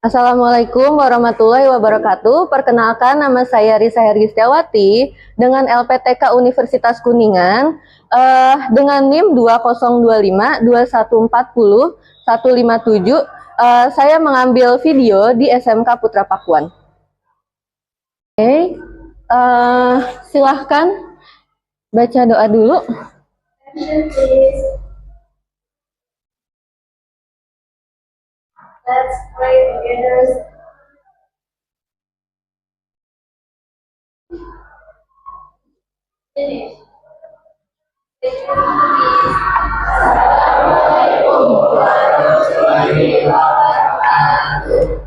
Assalamualaikum warahmatullahi wabarakatuh. Perkenalkan, nama saya Risa Hergistiawati dengan LPTK Universitas Kuningan dengan NIM 2025 2140 157. Saya mengambil video di SMK Putra Pakuan. Oke, silahkan baca doa dulu. Let's pray together. Finish.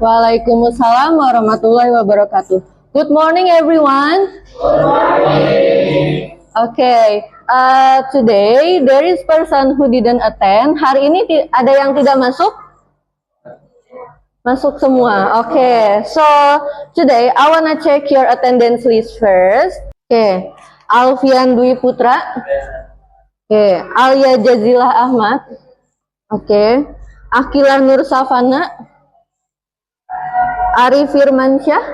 Waalaikumsalam warahmatullahi wabarakatuh. Good morning, everyone. Good morning. Okay, today there is person who didn't attend. Hari ini ada yang tidak masuk? Masuk semua. Okay, so today I wanna check your attendance list first. Okay, Alfian Dwi Putra. Okay, Alia Jazilah Ahmad. Okay, Akilah Nur Safana. Ari Firmansyah.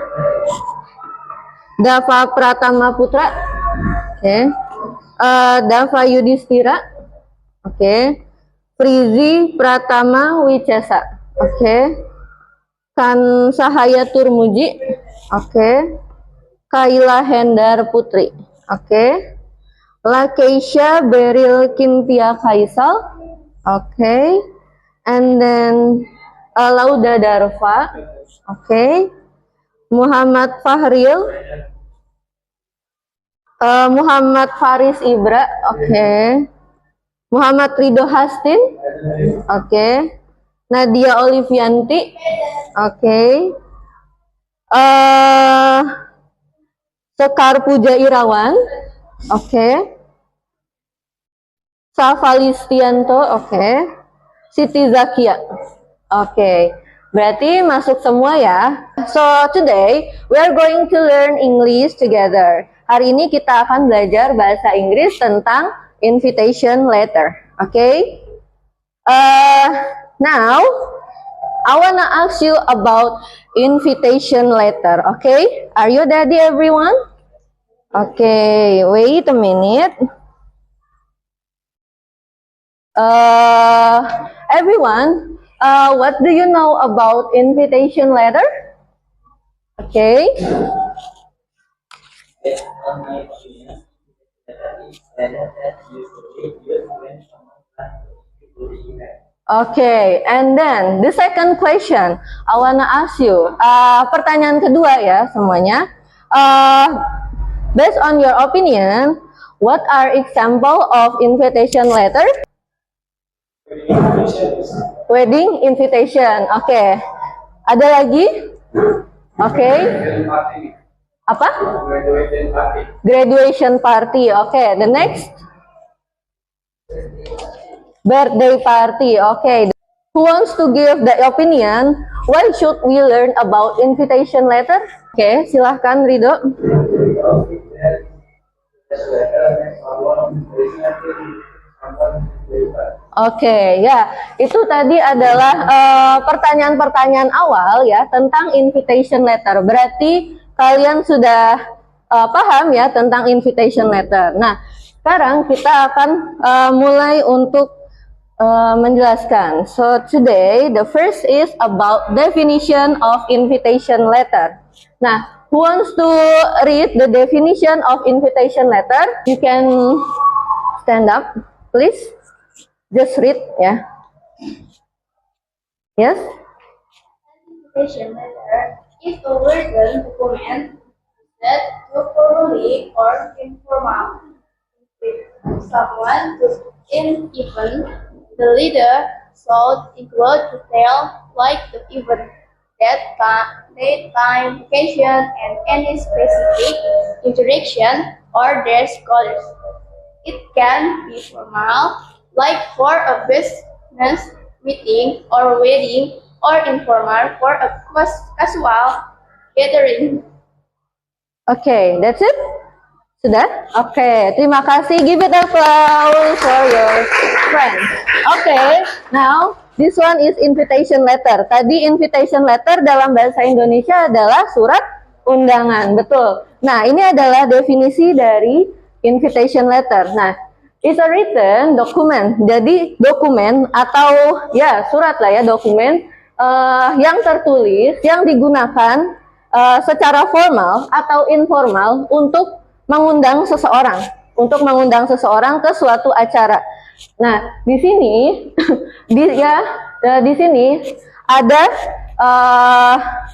Dava Pratama Putra. Okay, Dava Yudhistira. Okay, Frizi Pratama Wicesa. Okay. Kan Sahaya Turmuji, oke. Kaila Hendar Putri, oke. Lakeisha Beril Kintia Kaisal, oke. And then Lauda Darva, oke. Muhammad Fahril, Muhammad Faris Ibra, oke. Muhammad Ridho Hastin, oke. Nadia Olivianti, oke. Sekar Puja Irawan, oke. Safalistianto, oke. Siti Zakia, oke. Berarti masuk semua ya. So today we are going to learn English together. Hari ini kita akan belajar bahasa Inggris tentang invitation letter, oke. Now, I wanna ask you about invitation letter, okay? Are you ready, everyone? Okay, wait a minute. Everyone, what do you know about invitation letter? Okay. Okay, and then the second question, I wanna ask you. Pertanyaan kedua ya semuanya. Based on your opinion, what are example of invitation letter? Wedding invitation. Okay. Ada lagi? Okay. Apa? Graduation party. Okay. The next? Birthday party, okay. Who wants to give the opinion? Why should we learn about invitation letter? Okay, silahkan Ridho. Okay, ya, itu tadi adalah pertanyaan-pertanyaan awal ya tentang invitation letter. Berarti kalian sudah paham ya tentang invitation letter. Nah, sekarang kita akan mulai untuk menjelaskan. So today the first is about definition of invitation letter. Nah, who wants to read the definition of invitation letter? You can stand up, please. Just read, ya. Yes. Invitation letter is a written document that to formally or informal invite someone to an event. The leader should include details like the event, date, time, location, and any specific interaction or dress codes. It can be formal, like for a business meeting or wedding, or informal for a casual gathering. Okay, that's it. Sudah? Oke, terima kasih. Give it applause for your friends. Okay, now This one is invitation letter. Tadi invitation letter dalam bahasa Indonesia adalah surat undangan, betul. Nah, ini adalah definisi dari invitation letter. Nah, it's a written document. Jadi dokumen atau ya surat lah ya, dokumen yang tertulis yang digunakan secara formal atau informal untuk mengundang seseorang ke suatu acara. Nah, di sini di sini ada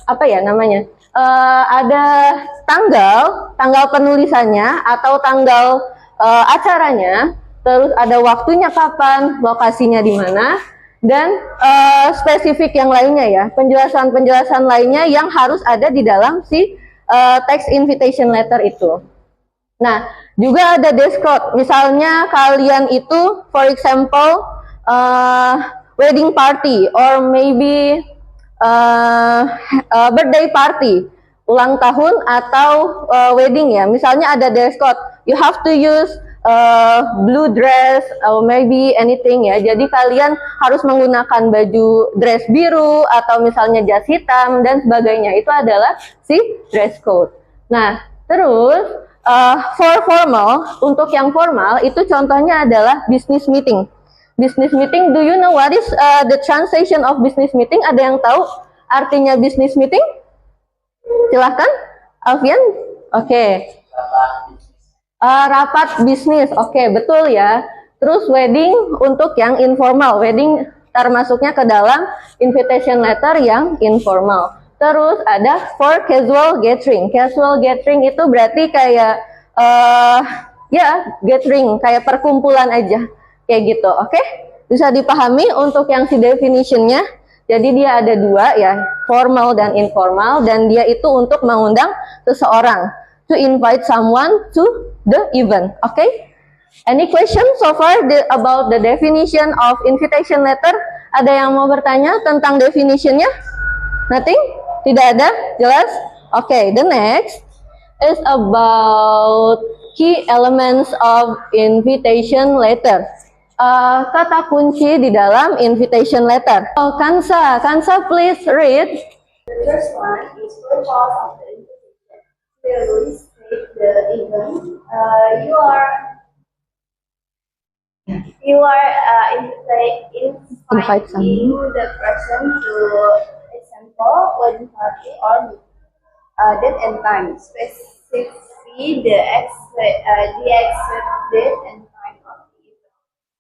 apa ya namanya? Ada tanggal penulisannya atau tanggal acaranya, terus ada waktunya kapan, lokasinya di mana, dan spesifik yang lainnya ya, penjelasan-penjelasan lainnya yang harus ada di dalam si text invitation letter itu. Nah, juga ada dress code. Misalnya kalian itu, for example, wedding party or maybe birthday party, ulang tahun atau wedding ya. Misalnya ada dress code. You have to use blue dress or maybe anything ya. Jadi kalian harus menggunakan baju dress biru atau misalnya jas hitam dan sebagainya. Itu adalah si dress code. Nah, terus for formal, untuk yang formal itu contohnya adalah business meeting. Business meeting, do you know what is the translation of business meeting? Ada yang tahu artinya business meeting? Silahkan, Alfian. Oke. Rapat bisnis. Oke, betul ya. Terus wedding untuk yang informal. Wedding termasuknya ke dalam invitation letter yang informal. Terus ada for casual gathering. Casual gathering itu berarti kayak ya gathering, kayak perkumpulan aja, kayak gitu. Oke? Bisa dipahami untuk yang si definitionnya. Jadi dia ada dua ya, formal dan informal, dan dia itu untuk mengundang seseorang, to invite someone to the event. Oke? Any question so far about the definition of invitation letter? Ada yang mau bertanya tentang definitionnya? Nothing? Tidak ada? Jelas? Oke, the next is about key elements of invitation letter. Kata kunci di dalam invitation letter. Oh, Kansa, please read. The first one is purpose of the invitation. Clearly state the event. You are inviting the person to wedding party or date and time. Specify the exact date and time of the event.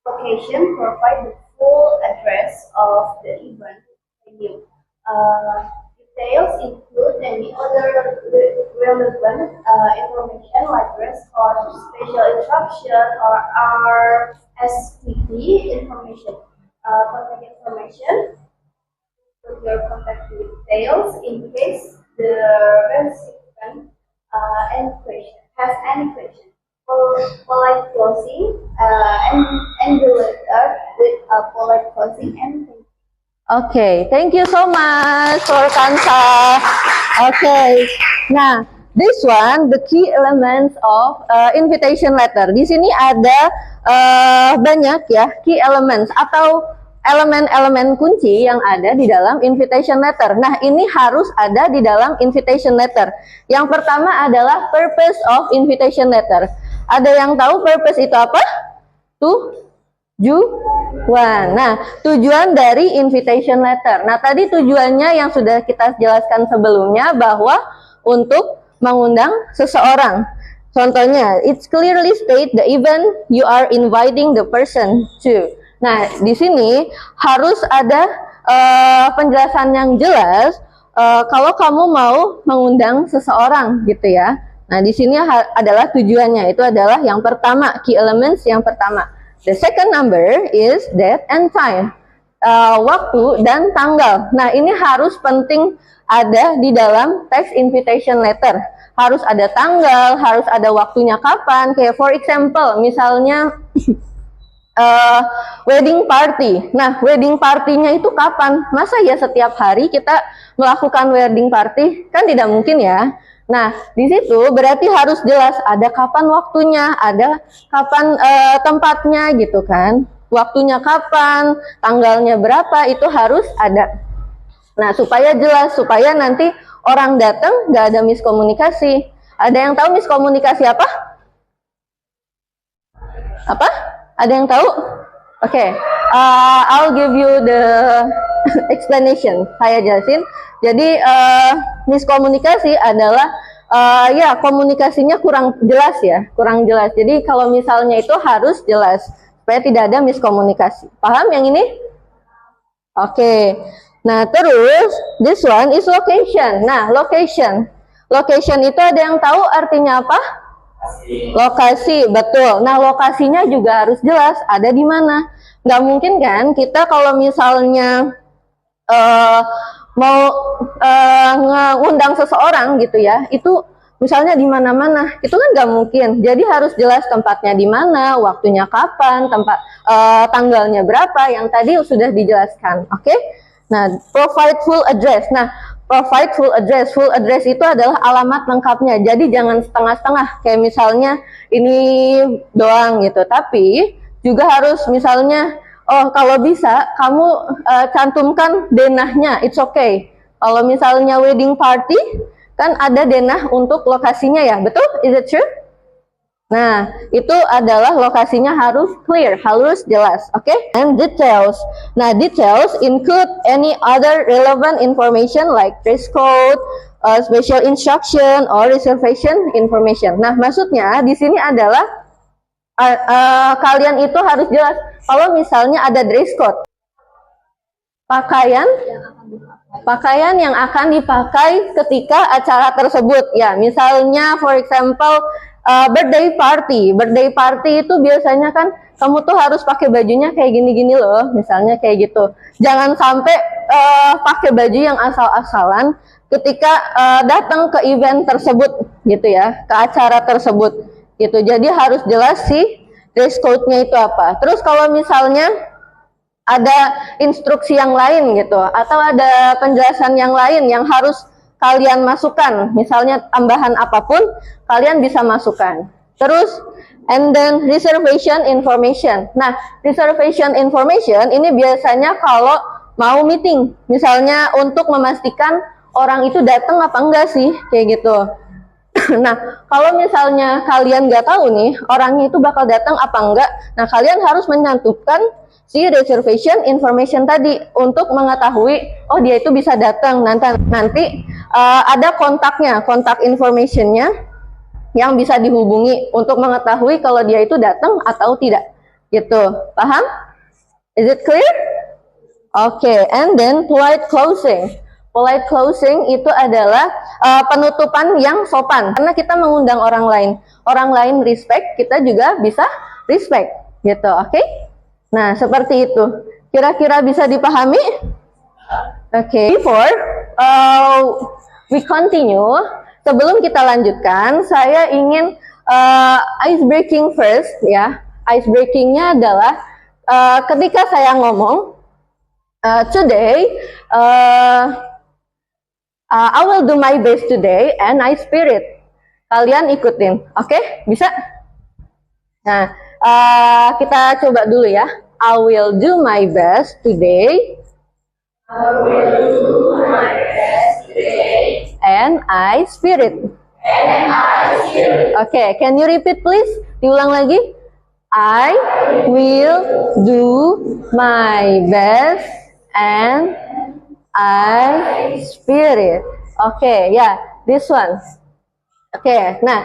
Location, provide the full address of the event venue. Details include any other relevant information like dress code, special instruction, or RSVP information. Contact information. Put your contact details in case the recipient has any question. Polite closing and the letter with a polite closing and thank you. Okay, thank you so much for Kansa. Okay, nah this one the key elements of invitation letter. Di sini ada banyak ya key elements atau elemen-elemen kunci yang ada di dalam invitation letter. Nah, ini harus ada di dalam invitation letter. Yang pertama adalah purpose of invitation letter. Ada yang tahu purpose itu apa? Tujuan. Nah, tujuan dari invitation letter. Nah, tadi tujuannya yang sudah kita jelaskan sebelumnya bahwa untuk mengundang seseorang. Contohnya, it's clearly state the event you are inviting the person to. Nah, di sini harus ada penjelasan yang jelas kalau kamu mau mengundang seseorang gitu ya. Nah, di sini adalah tujuannya. Itu adalah yang pertama, key elements yang pertama. The second number is date and time. Waktu dan tanggal. Nah, ini harus penting ada di dalam text invitation letter. Harus ada tanggal, harus ada waktunya kapan. Kayak for example, misalnya wedding party. Nah, wedding partinya itu kapan? Masa ya setiap hari kita melakukan wedding party? Kan tidak mungkin ya. Nah, di situ berarti harus jelas ada kapan waktunya, ada kapan tempatnya gitu kan. waktunya kapan, tanggalnya berapa, itu harus ada. Nah, supaya jelas, supaya nanti orang datang nggak ada miskomunikasi. Ada yang tahu miskomunikasi apa? Apa? Ada yang tahu? Oke, I'll give you the explanation. Saya jelasin. Jadi miskomunikasi adalah ya komunikasinya kurang jelas ya, kurang jelas. Jadi kalau misalnya itu harus jelas supaya tidak ada miskomunikasi. Paham yang ini? Oke. Nah, terus this one is location. Nah, location. Location itu ada yang tahu artinya apa? Lokasi, betul. Nah, lokasinya juga harus jelas, ada di mana. Nggak mungkin kan kita kalau misalnya mau ngundang seseorang gitu ya, itu misalnya di mana-mana, itu kan nggak mungkin. Jadi harus jelas tempatnya di mana, waktunya kapan, tempat tanggalnya berapa, yang tadi sudah dijelaskan. Oke? Nah, provide full address. Nah, provide full address. Full address itu adalah alamat lengkapnya. Jadi jangan setengah-setengah. Kayak misalnya ini doang gitu. Tapi juga harus misalnya, oh kalau bisa kamu cantumkan denahnya. It's okay. Kalau misalnya wedding party, kan ada denah untuk lokasinya ya. Betul? Is it true? Nah, itu adalah lokasinya harus clear, harus jelas, oke? And details. Nah, details include any other relevant information like dress code, special instruction, or reservation information. Nah, maksudnya di sini adalah kalian itu harus jelas. Kalau misalnya ada dress code, pakaian yang akan dipakai ketika acara tersebut. Ya, misalnya, for example, birthday party itu biasanya kan kamu tuh harus pakai bajunya kayak gini-gini loh, misalnya kayak gitu. Jangan sampai pakai baju yang asal-asalan ketika datang ke event tersebut gitu ya, ke acara tersebut gitu. Jadi harus jelas sih dress code-nya itu apa. Terus kalau misalnya ada instruksi yang lain gitu, atau ada penjelasan yang lain yang harus kalian masukkan, misalnya tambahan apapun, kalian bisa masukkan. Terus, and then reservation information. Nah, reservation information ini biasanya kalau mau meeting, misalnya untuk memastikan orang itu datang apa enggak sih, kayak gitu. Nah, kalau misalnya kalian nggak tahu nih, orangnya itu bakal datang apa enggak, nah kalian harus mencantumkan si reservation information tadi untuk mengetahui, oh dia itu bisa datang, nanti ada kontaknya, kontak informationnya yang bisa dihubungi untuk mengetahui kalau dia itu datang atau tidak, gitu. Paham? Is it clear? Oke, and then polite closing. Polite closing itu adalah penutupan yang sopan, karena kita mengundang orang lain. Orang lain respect, kita juga bisa respect, gitu. Oke? Nah, seperti itu. Kira-kira bisa dipahami? Oke. Before we continue, sebelum kita lanjutkan, saya ingin ice breaking first ya. Ice breakingnya adalah ketika saya ngomong today, I will do my best today and I spirit. Kalian ikutin, oke? Bisa? Nah, kita coba dulu ya. I will do my best today. I will do my best today. And I spirit. And I spirit. Okay, can you repeat please? Diulang lagi. I will do my best and I spirit. Okay, yeah, this one. Okay, nah,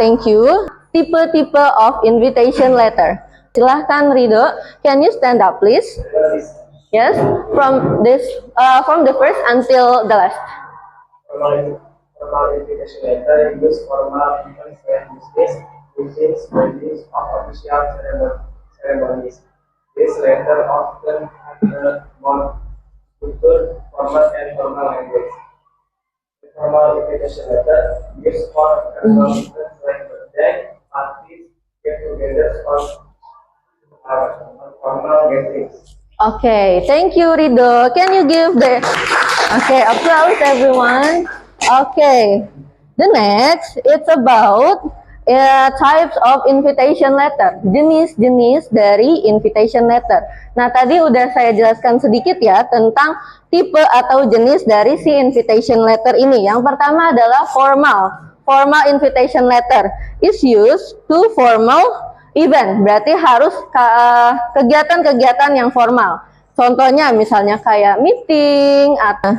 thank you. Tipe-tipe of invitation letter. Silahkan Rido, can you stand up please? Yes, from the first until the last. Formal invitation letter use formal events and business meetings of official ceremonies. This letter often has a more structured formal and formal language. The formal invitation letter used for formal events like birthday parties, get-togethers, or formal gatherings. Okay, thank you Rido. Can you give the applause everyone? Okay, the next it's about types of invitation letter, jenis-jenis dari invitation letter. Nah, tadi udah saya jelaskan sedikit ya tentang tipe atau jenis dari si invitation letter ini. Yang pertama adalah formal. Formal invitation letter is used to formal event, berarti harus kegiatan-kegiatan yang formal. Contohnya misalnya kayak meeting, atau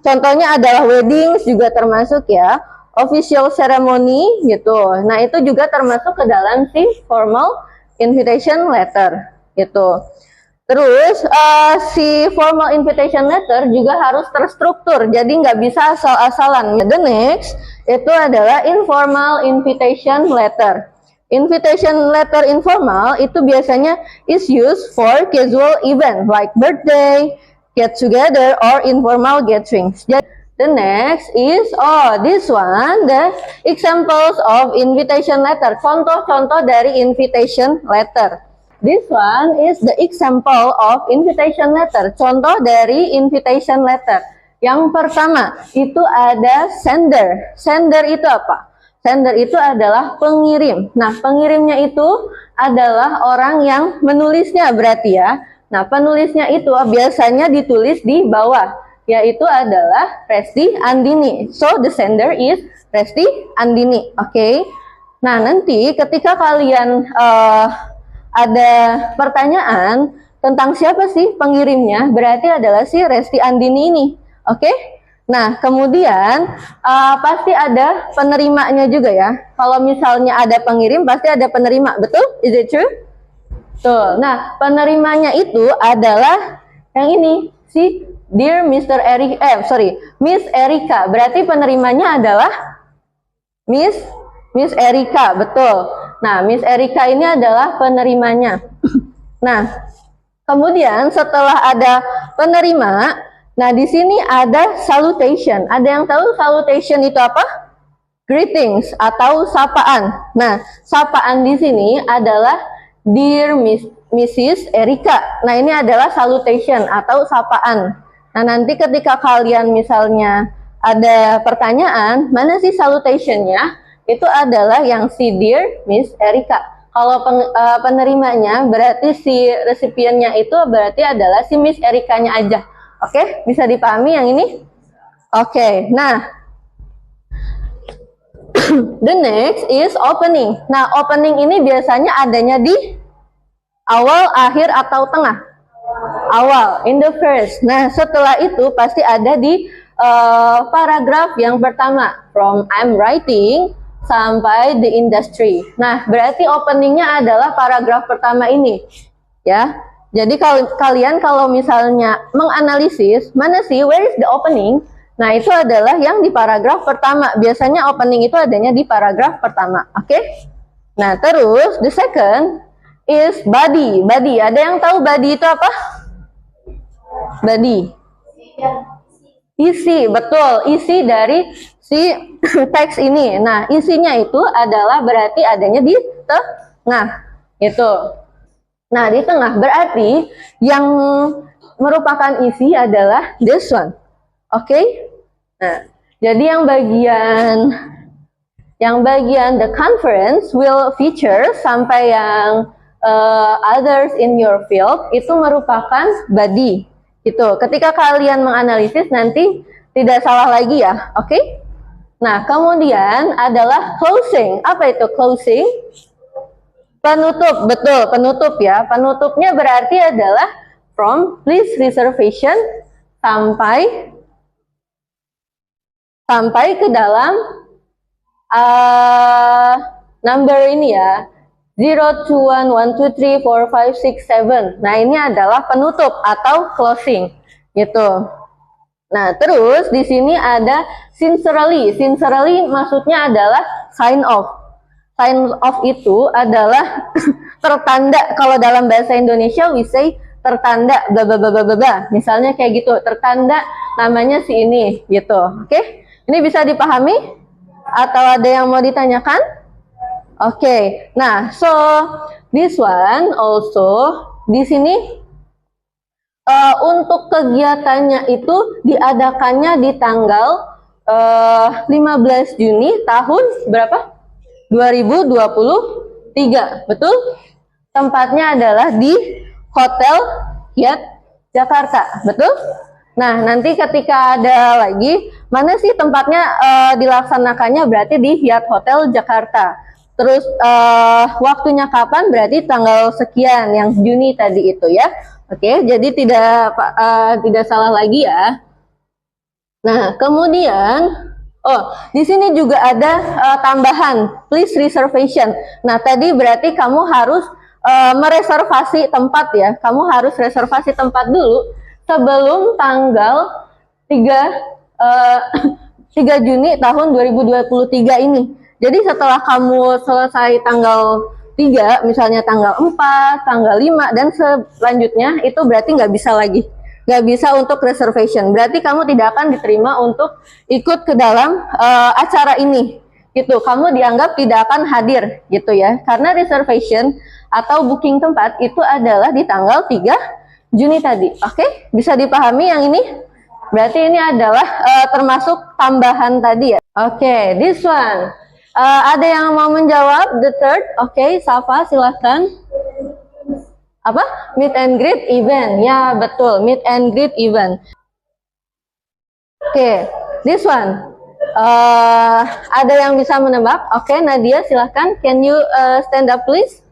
contohnya adalah weddings juga termasuk ya, official ceremony gitu. Nah, itu juga termasuk ke dalam si formal invitation letter gitu. Terus si formal invitation letter juga harus terstruktur, jadi nggak bisa asal-asalan. The next itu adalah informal invitation letter. Invitation letter informal itu biasanya is used for casual event like birthday, get together, or informal gatherings. The next is, this one, the examples of invitation letter. Contoh-contoh dari invitation letter. This one is the example of invitation letter. Contoh dari invitation letter. Yang pertama, itu ada sender. Sender itu apa? Sender itu adalah pengirim. Nah, pengirimnya itu adalah orang yang menulisnya berarti ya. Nah, penulisnya itu biasanya ditulis di bawah, yaitu adalah Resti Andini. So, the sender is Resti Andini. Oke. Nah, nanti ketika kalian ada pertanyaan tentang siapa sih pengirimnya, berarti adalah si Resti Andini ini. Oke? Nah, kemudian pasti ada penerimanya juga ya. Kalau misalnya ada pengirim, pasti ada penerima. Betul? Is it true? Tuh. Nah, penerimanya itu adalah yang ini, si Dear Mr. Miss Erika. Berarti penerimanya adalah Miss Erika, betul. Nah, Miss Erika ini adalah penerimanya. Nah, kemudian setelah ada penerima, nah di sini ada salutation. Ada yang tahu salutation itu apa? Greetings atau sapaan. Nah, sapaan di sini adalah Dear Mrs. Erika. Nah, ini adalah salutation atau sapaan. Nah, nanti ketika kalian misalnya ada pertanyaan, mana sih salutationnya? Itu adalah yang si Dear Miss Erika. Kalau penerimanya berarti si resipiennya itu berarti adalah si Miss Erikanya aja. Oke, bisa dipahami yang ini? Oke, nah the next is opening. Nah, opening ini biasanya adanya di awal, akhir, atau tengah? Awal, in the first. Nah, setelah itu pasti ada di paragraf yang pertama, from I'm writing sampai the industry. Nah, berarti openingnya adalah paragraf pertama ini, ya. Jadi kalian kalau misalnya menganalisis mana sih where is the opening, nah itu adalah yang di paragraf pertama. Biasanya opening itu adanya di paragraf pertama, oke? Nah, terus the second is body. Body, ada yang tahu body itu apa? Body. Isi, betul. Isi dari si teks ini. Nah, isinya itu adalah berarti adanya di tengah. Itu. Nah, di tengah berarti yang merupakan isi adalah this one. Oke? Nah, jadi yang bagian the conference will feature sampai yang others in your field itu merupakan body. Itu. Ketika kalian menganalisis nanti tidak salah lagi ya. Oke? Nah, kemudian adalah closing. Apa itu closing? Penutup, betul, penutup ya. Penutupnya berarti adalah from please reservation sampai ke dalam number ini ya. 0, 2, 1, 1, 2, 3, 4, 5, 6, 7. Nah, ini adalah penutup atau closing gitu. Nah, terus di sini ada sincerely. Sincerely maksudnya adalah sign off. Sign off itu adalah tertanda. Kalau dalam bahasa Indonesia we say tertanda bla bla bla bla bla. Misalnya kayak gitu, tertanda namanya si ini gitu. Oke? Ini bisa dipahami? Atau ada yang mau ditanyakan? Oke. Nah, so this one also di sini untuk kegiatannya itu diadakannya di tanggal 15 Juni tahun berapa? 2023. Betul? Tempatnya adalah di Hotel Hyatt Jakarta. Betul? Nah, nanti ketika ada lagi, mana sih tempatnya dilaksanakannya, berarti di Hyatt Hotel Jakarta. Terus waktunya kapan, berarti tanggal sekian, yang Juni tadi itu ya. Oke, jadi tidak salah lagi ya. Nah, kemudian di sini juga ada tambahan, please reservation. Nah, tadi berarti kamu harus mereservasi tempat ya. Kamu harus reservasi tempat dulu sebelum tanggal 3 Juni tahun 2023 ini. Jadi setelah kamu selesai tanggal 3, misalnya tanggal 4, tanggal 5, dan selanjutnya, itu berarti nggak bisa lagi. Nggak bisa untuk reservation. Berarti kamu tidak akan diterima untuk ikut ke dalam acara ini. Gitu. Kamu dianggap tidak akan hadir gitu ya. Karena reservation atau booking tempat itu adalah di tanggal 3 Juni tadi. Oke? Bisa dipahami yang ini? Berarti ini adalah termasuk tambahan tadi ya. Oke, this one. Ada yang mau menjawab? The third. Oke, Safa silahkan. Apa? Meet and greet event. Ya, betul. Meet and greet event. Oke, this one. Ada yang bisa menebak? Oke, Nadia silahkan. Can you stand up please?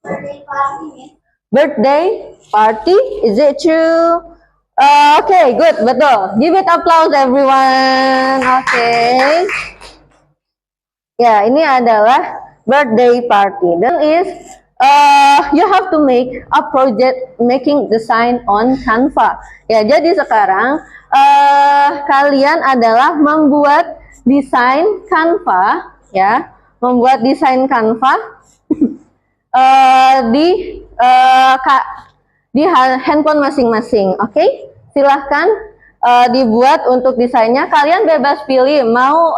Birthday party. Birthday party, is it true? Okay, good, betul. Give it applause everyone. Okay. Ya, ini adalah birthday party. Dan is you have to make a project making design on Canva. Ya, jadi sekarang kalian adalah membuat desain Canva, ya, membuat desain Canva di handphone masing-masing. Oke, silahkan dibuat untuk desainnya. Kalian bebas pilih mau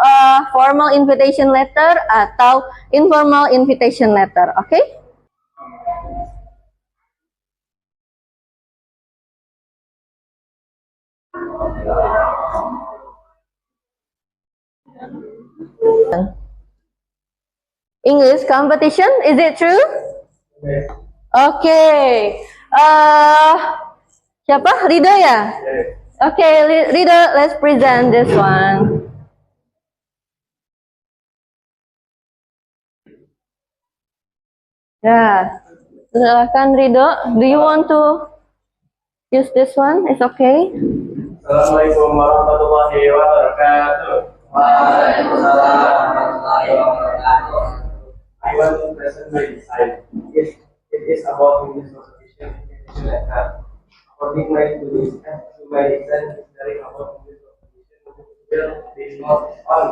formal invitation letter atau informal invitation letter. Oke? English competition, is it true? Okay. Siapa? Rido ya? Okay, Rido, let's present this one. Ya, silakan Rido. Do you want to use this one? It's okay. Assalamualaikum warahmatullahi wabarakatuh. Waalaikumsalam warahmatullahi wabarakatuh. I want to present my design. It is about English conversation invitation letter. According to my design is very about English conversation will be not on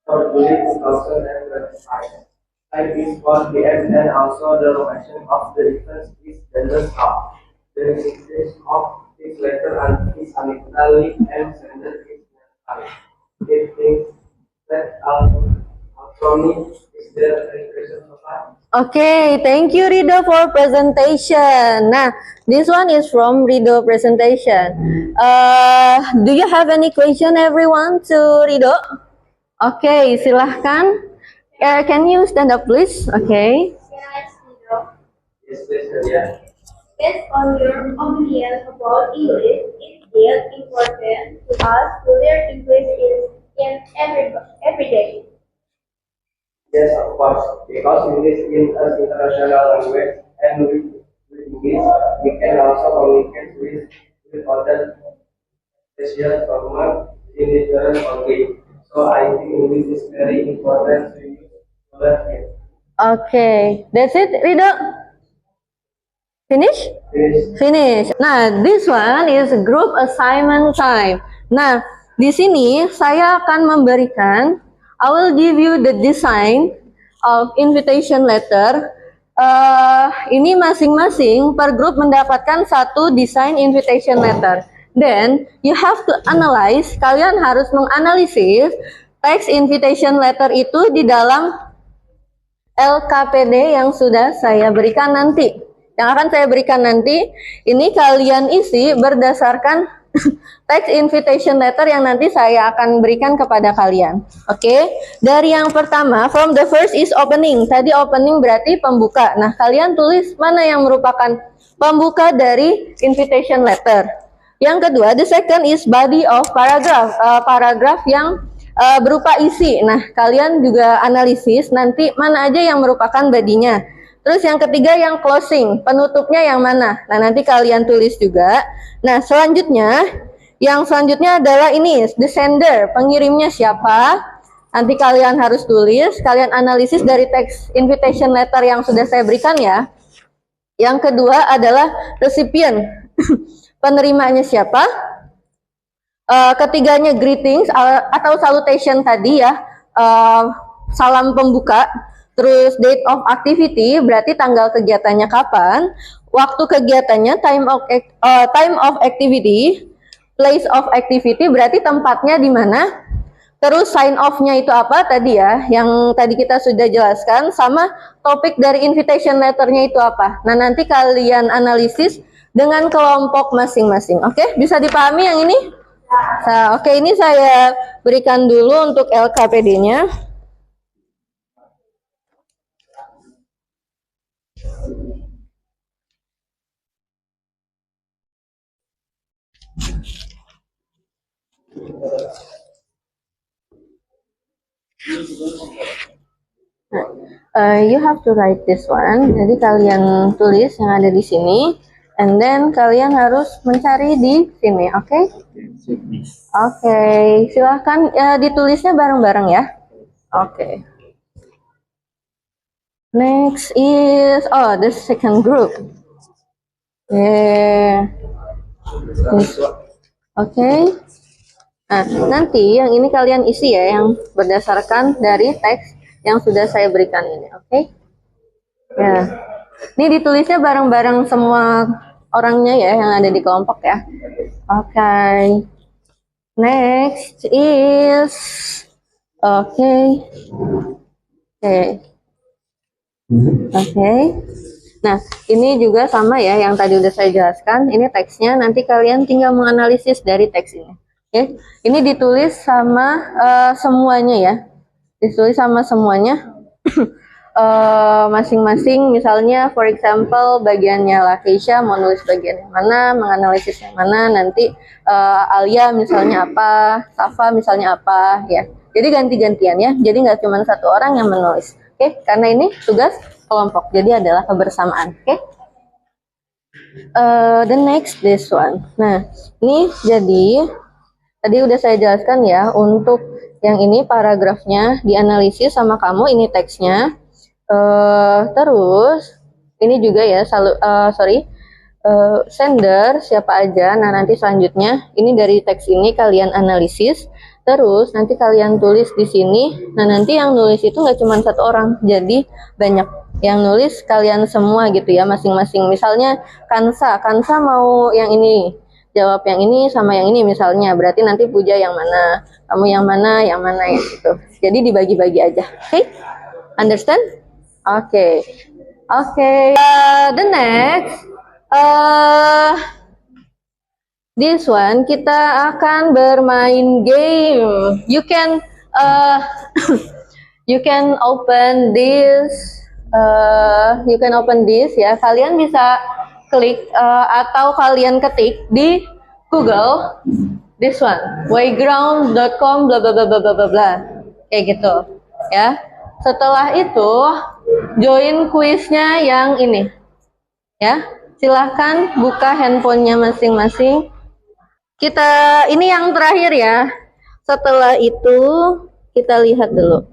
for July 2025. Time is 1 p.m. and also the location of the event is Denver Hub. The message of this letter is unequally and sender is necessary. It thinks that autonomy is there any question so far? Okay, thank you Rido for presentation. Nah, this one is from Rido presentation. Do you have any question everyone to Rido? Okay, silahkan. Can you stand up please? Okay. Can I see you? Yes, please, yeah. Based on your opinion about English, is it important to us to learn English in every day? Yes, of course, because English is an international language and with English we can also communicate with other special government in different countries. So I think English is very important to use to learn it. Okay, that's it Rido. Finish? Finish. Nah, this one is group assignment time. Nah, di sini saya akan memberikan, I will give you the design of invitation letter. Ini masing-masing per grup mendapatkan satu desain invitation letter. Then you have to analyze. Kalian harus menganalisis teks invitation letter itu di dalam LKPD yang sudah saya berikan nanti. Yang akan saya berikan nanti, ini kalian isi berdasarkan Text invitation letter yang nanti saya akan berikan kepada kalian. Oke, dari yang pertama, from the first is opening. Tadi opening berarti pembuka. Nah, kalian tulis mana yang merupakan pembuka dari invitation letter. Yang kedua, the second is body of paragraph. Paragraf yang berupa isi. Nah, kalian juga analisis nanti mana aja yang merupakan badinya. Terus yang ketiga yang closing, penutupnya yang mana? Nah, nanti kalian tulis juga. Nah, yang selanjutnya adalah ini, the sender, pengirimnya siapa? Nanti kalian harus tulis, kalian analisis dari teks invitation letter yang sudah saya berikan ya. Yang kedua adalah recipient, penerimanya siapa? Ketiganya greetings atau salutation tadi ya, salam pembuka. Terus date of activity berarti tanggal kegiatannya kapan, waktu kegiatannya time of activity, place of activity berarti tempatnya di mana. Terus sign off-nya itu apa tadi ya, yang tadi kita sudah jelaskan, sama topik dari invitation letter-nya itu apa. Nah, nanti kalian analisis dengan kelompok masing-masing. Oke, bisa dipahami yang ini? Nah, oke, ini saya berikan dulu untuk LKPD-nya. You have to write this one. Jadi kalian tulis yang ada di sini, and then kalian harus mencari di sini, oke? Oke, silahkan ditulisnya bareng-bareng ya. Oke. Next is the second group. Oke. Nah, nanti yang ini kalian isi ya, yang berdasarkan dari teks yang sudah saya berikan ini, oke? Ya, ini ditulisnya bareng-bareng semua orangnya ya, yang ada di kelompok ya. Oke. Next is, oke. Nah, ini juga sama ya, yang tadi udah saya jelaskan. Ini teksnya, nanti kalian tinggal menganalisis dari teks ini. Oke, ini ditulis sama semuanya ya, ditulis sama semuanya masing-masing. Misalnya, for example, bagiannya Lakeisha mau nulis bagian yang mana, menganalisis yang mana. Nanti Alia misalnya apa, Safa misalnya apa, ya. Jadi ganti-gantian ya. Jadi nggak cuma satu orang yang menulis. Oke, karena ini tugas kelompok. Jadi adalah kebersamaan. Oke. The next this one. Nah, ini jadi tadi udah saya jelaskan ya, untuk yang ini paragrafnya dianalisis sama kamu, ini teksnya. Terus ini juga ya, sender siapa aja. Nah, nanti selanjutnya ini dari teks ini kalian analisis. Terus nanti kalian tulis di sini. Nah, nanti yang nulis itu nggak cuma satu orang, jadi banyak yang nulis kalian semua gitu ya, masing-masing. Misalnya Kansa mau yang ini, jawab yang ini sama yang ini misalnya, berarti nanti Puja yang mana, kamu yang mana ya gitu. Jadi dibagi-bagi aja. Oke? Understand? Oke. The next this one kita akan bermain game. You can open this ya. Kalian bisa klik atau kalian ketik di Google this one, wayground.com bla bla bla bla bla bla, kayak gitu ya. Setelah itu join kuisnya yang ini ya. Silahkan buka handphonenya masing-masing. Kita ini yang terakhir ya. Setelah itu kita lihat dulu.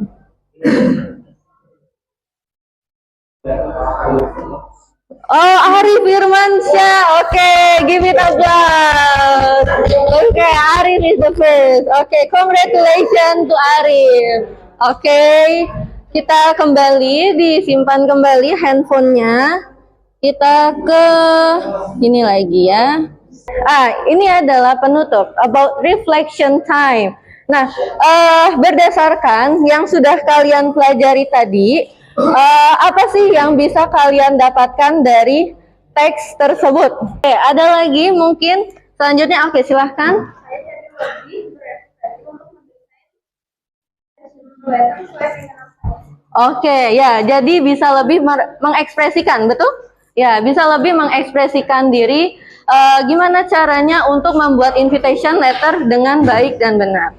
Oh, Arif Firmansyah. Oke, give it applause. Oke, Arif is the first. Oke, congratulations to Arif. Oke, kita kembali, disimpan kembali handphonenya. Kita ke ini lagi ya. Ini adalah penutup about reflection time. Nah, berdasarkan yang sudah kalian pelajari tadi, apa sih yang bisa kalian dapatkan dari teks tersebut? Oke, ada lagi mungkin Selanjutnya, oke, silahkan. Saya jadi lebih berekspresi untuk mendesain letter sesuai dengan saya. Oke, ya, jadi bisa lebih mengekspresikan, betul? Ya, bisa lebih mengekspresikan diri. Gimana caranya untuk membuat invitation letter dengan baik dan benar?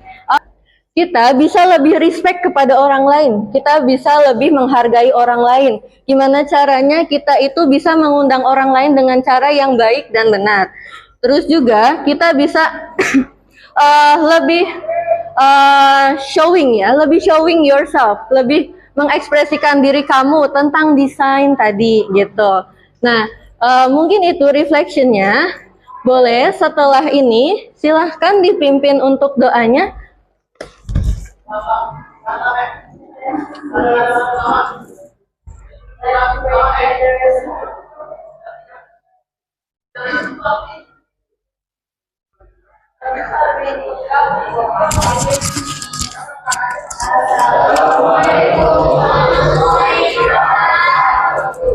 Kita bisa lebih respect kepada orang lain. Kita bisa lebih menghargai orang lain. Gimana caranya kita itu bisa mengundang orang lain dengan cara yang baik dan benar. Terus juga kita bisa lebih showing ya, lebih showing yourself, lebih mengekspresikan diri kamu tentang desain tadi gitu. Nah, mungkin itu reflectionnya. Boleh setelah ini silahkan dipimpin untuk doanya.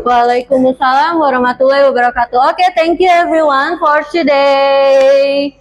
Waalaikumsalam warahmatullahi wabarakatuh. Okay, thank you everyone for today.